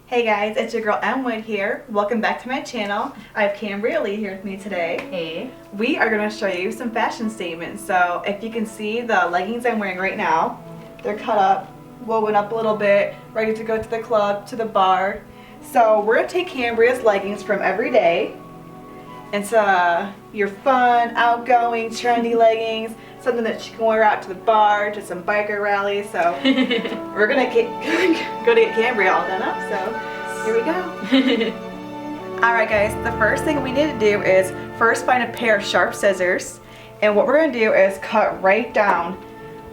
Hey guys, it's your girl Emwood here. Welcome back to my channel. I have Cambria Leigh here with me today. Hey. We are going to show you some fashion statements. So if you can see the leggings I'm wearing right now, they're cut up, woven up a little bit, ready to go to the club, to the bar. So we're going to take Cambria's leggings from every day. It's your fun, outgoing, trendy leggings, something that you can wear out to the bar, to some biker rallies. So we're gonna go to get Cambria all done up. So here we go. All right, guys. The first thing we need to do is first find a pair of sharp scissors, and what we're gonna do is cut right down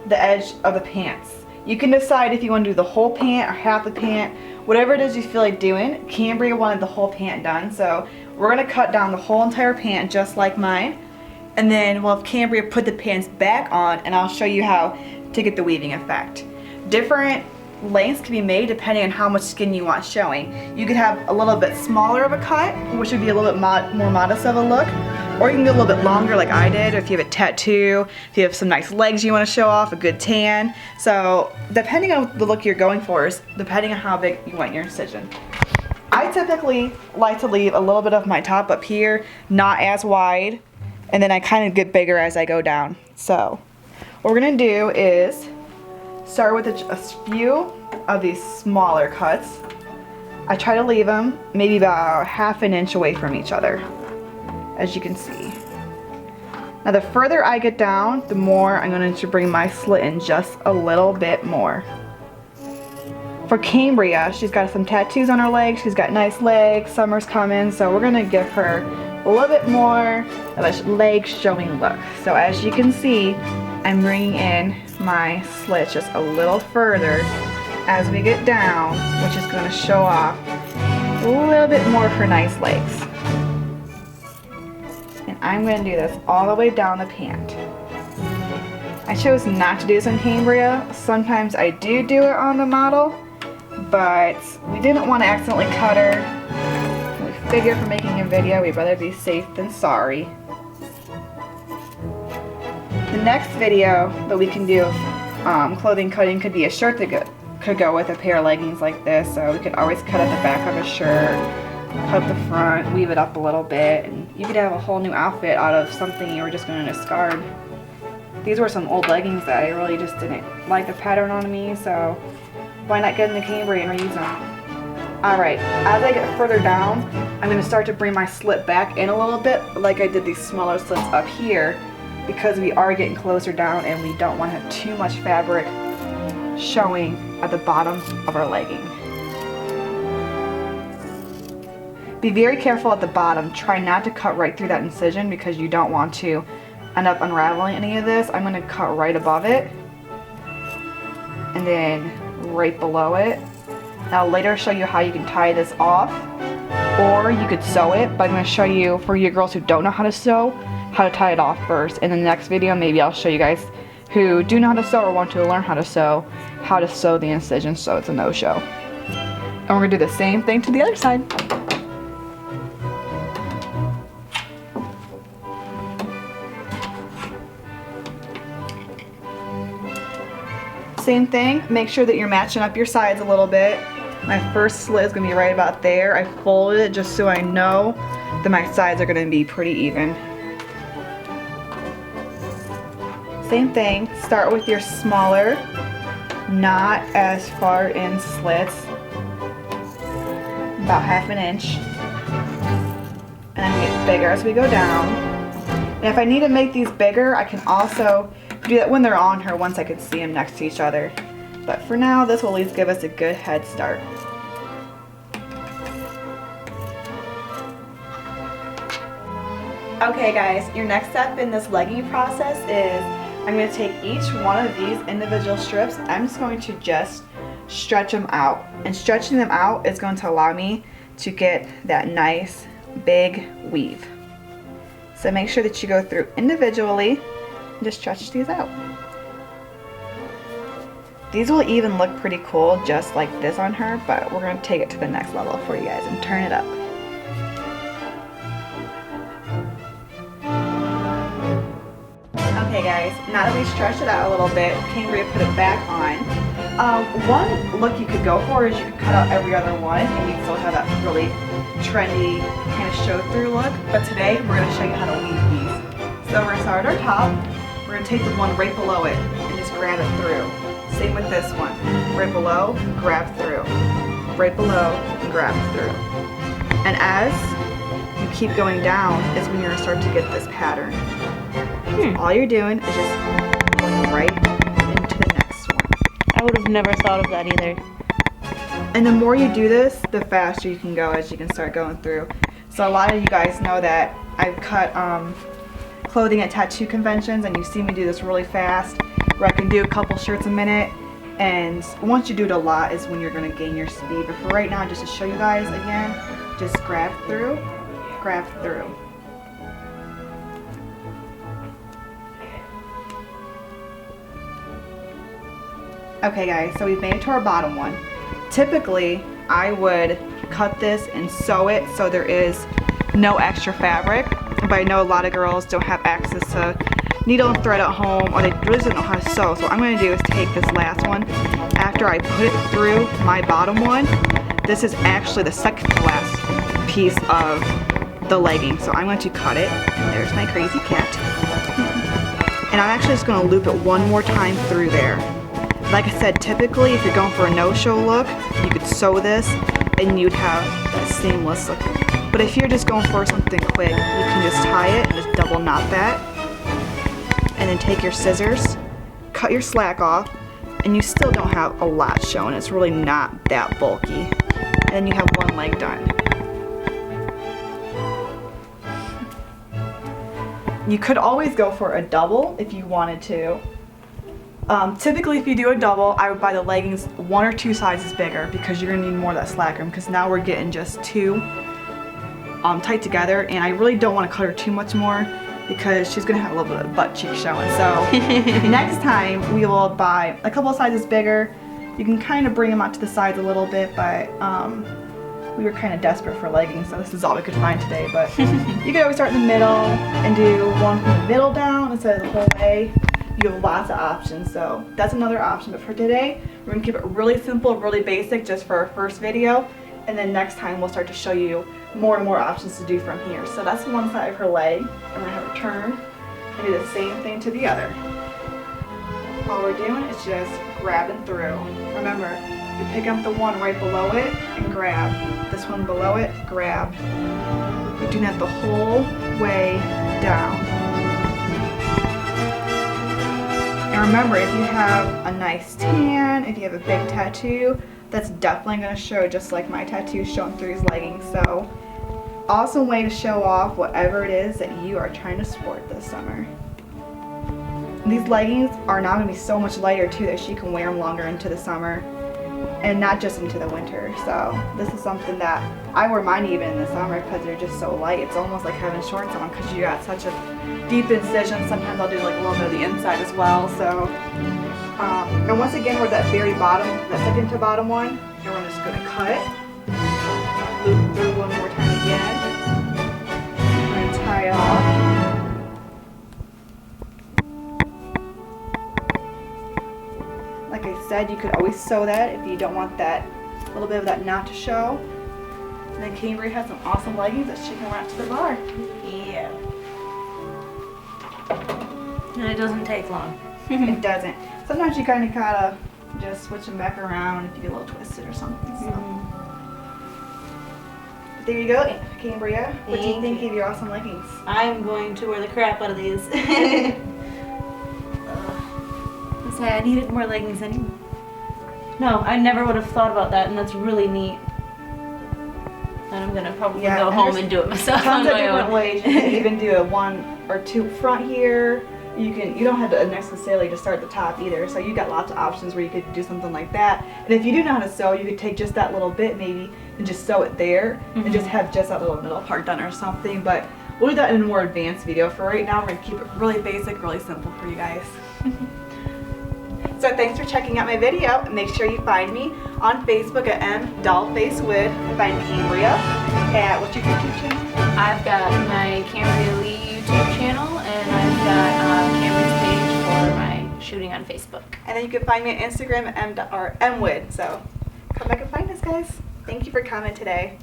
the edge of the pants. You can decide if you want to do the whole pant or half the pant, whatever it is you feel like doing. Cambria wanted the whole pant done, so we're gonna cut down the whole entire pant just like mine. And then we'll have Cambria put the pants back on, and I'll show you how to get the weaving effect. Different lengths can be made depending on how much skin you want showing. You could have a little bit smaller of a cut, which would be a little bit more modest of a look, or you can go a little bit longer like I did if you have a tattoo, if you have some nice legs you want to show off, a good tan. So depending on the look you're going for is depending on how big you want your incision. I typically like to leave a little bit of my top up here, not as wide, and then I kind of get bigger as I go down. So what we're gonna do is start with a few of these smaller cuts. I try to leave them maybe about ½ an inch away from each other, as you can see. Now the further I get down, the more I'm going to bring my slit in just a little bit more. For Cambria, she's got some tattoos on her legs, she's got nice legs, summer's coming, so we're gonna give her a little bit more of a leg showing look. So as you can see, I'm bringing in my slit just a little further as we get down, which is gonna show off a little bit more of her nice legs. And I'm gonna do this all the way down the pant. I chose not to do this on Cambria. Sometimes I do it on the model, but we didn't want to accidentally cut her. We figured for making a video, we'd rather be safe than sorry. The next video that we can do of clothing cutting could be a shirt that could go with a pair of leggings like this. So we could always cut at the back of a shirt, cut the front, weave it up a little bit, and you could have a whole new outfit out of something you were just going to discard. These were some old leggings that I really just didn't like the pattern on me, so why not get in the Cambria and reuse them? Alright, as I get further down, I'm going to start to bring my slit back in a little bit, like I did these smaller slits up here, because we are getting closer down and we don't want to have too much fabric showing at the bottom of our legging. Be very careful at the bottom. Try not to cut right through that incision because you don't want to end up unraveling any of this. I'm going to cut right above it and then right below it. Now later I'll show you how you can tie this off, or you could sew it, but I'm going to show you, for you girls who don't know how to sew, how to tie it off first. In the next video maybe I'll show you guys who do know how to sew or want to learn how to sew the incision so it's a no-show. And we're going to do the same thing to the other side. Same thing, make sure that you're matching up your sides a little bit. My first slit is going to be right about there. I folded it just so I know that my sides are going to be pretty even. Same thing, start with your smaller, not as far in slits, about ½ an inch, and then get bigger as we go down. And if I need to make these bigger, I can also do that when they're on her once I can see them next to each other. But for now, this will at least give us a good head start. Okay guys, your next step in this legging process is I'm going to take each one of these individual strips. I'm just going to stretch them out. And stretching them out is going to allow me to get that nice big weave. So make sure that you go through individually and just stretch these out. These will even look pretty cool just like this on her, but we're going to take it to the next level for you guys and turn it up. Okay guys, now that we stretched it out a little bit, Cambria put it back on. One look you could go for is you could cut out every other one and you'd still have that really trendy kind of show-through look. But today we're going to show you how to weave these. So we're going to start at our top. We're going to take the one right below it and just grab it through. Same with this one. Right below, grab through. Right below, and grab through. And as you keep going down is when you're going to start to get this pattern. So all you're doing is just going right into the next one. I would have never thought of that either. And the more you do this, the faster you can go as you can start going through. So a lot of you guys know that I've cut clothing at tattoo conventions, and you see me do this really fast, where I can do a couple shirts a minute. And once you do it a lot is when you're going to gain your speed. But for right now, just to show you guys again, just grab through, grab through. Okay guys, so we've made it to our bottom one. Typically, I would cut this and sew it so there is no extra fabric, but I know a lot of girls don't have access to needle and thread at home, or they really don't know how to sew. So what I'm going to do is take this last one, after I put it through my bottom one, this is actually the second to last piece of the legging. So I'm going to cut it, and there's my crazy cat. And I'm actually just going to loop it one more time through there. Like I said, typically if you're going for a no-show look, you could sew this and you'd have that seamless look. But if you're just going for something quick, you can just tie it and just double knot that. And then take your scissors, cut your slack off, and you still don't have a lot showing. It's really not that bulky. And then you have one leg done. You could always go for a double if you wanted to. Typically if you do a double, I would buy the leggings 1 or 2 sizes bigger, because you're going to need more of that slack room, because now we're getting just 2 tight together, and I really don't want to cut her too much more because she's going to have a little bit of butt cheek showing. So next time we will buy a couple of sizes bigger. You can kind of bring them out to the sides a little bit, but we were kind of desperate for leggings, so this is all we could find today. But you could always start in the middle and do one from the middle down instead of the whole way. You have lots of options, so that's another option. But for today, we're going to keep it really simple, really basic, just for our first video. And then next time we'll start to show you more and more options to do from here. So that's one side of her leg. And we're going to have her turn and do the same thing to the other. All we're doing is just grabbing through. Remember, you pick up the one right below it and grab. This one below it, grab. You're doing that the whole way down. And remember, if you have a nice tan, if you have a big tattoo, that's definitely going to show, just like my tattoo showing through these leggings. So, awesome way to show off whatever it is that you are trying to sport this summer. And these leggings are now going to be so much lighter too, that she can wear them longer into the summer and not just into the winter. So this is something that I wear mine even in the summer because they're just so light. It's almost like having shorts on because you got such a deep incision. Sometimes I'll do like a little bit of the inside as well. So and once again, we're at that very bottom, that second to bottom one, and we're just going to cut, loop through one more time again, and tie it off. Like I said, you could always sew that if you don't want that little bit of that knot to show. And then Cambria has some awesome leggings that she can wear out to the bar. Yeah. And it doesn't take long. It doesn't. Sometimes you kind of gotta just switch them back around if you get a little twisted or something. So. There you go, Cambria. What do you think of your awesome leggings? I'm going to wear the crap out of these. Say I needed more leggings anyway. No, I never would have thought about that, and that's really neat. And I'm gonna probably go home and do it myself. Tons of different ways. You can even do a 1 or 2 front here. You don't have to necessarily just start at the top either. So you got lots of options where you could do something like that. And if you do know how to sew, you could take just that little bit maybe and just sew it there and just have just that little middle part done or something. But we'll do that in a more advanced video. For right now, we're gonna keep it really basic, really simple for you guys. So thanks for checking out my video. Make sure you find me on Facebook at mdollfacewood. Find Cambria at, what's your YouTube channel? I've got my Cambria Leigh YouTube channel, and I've got Cambria's page for my Shooting on Facebook. And then you can find me on Instagram at m.r.mwid. So come back and find us, guys. Thank you for coming today.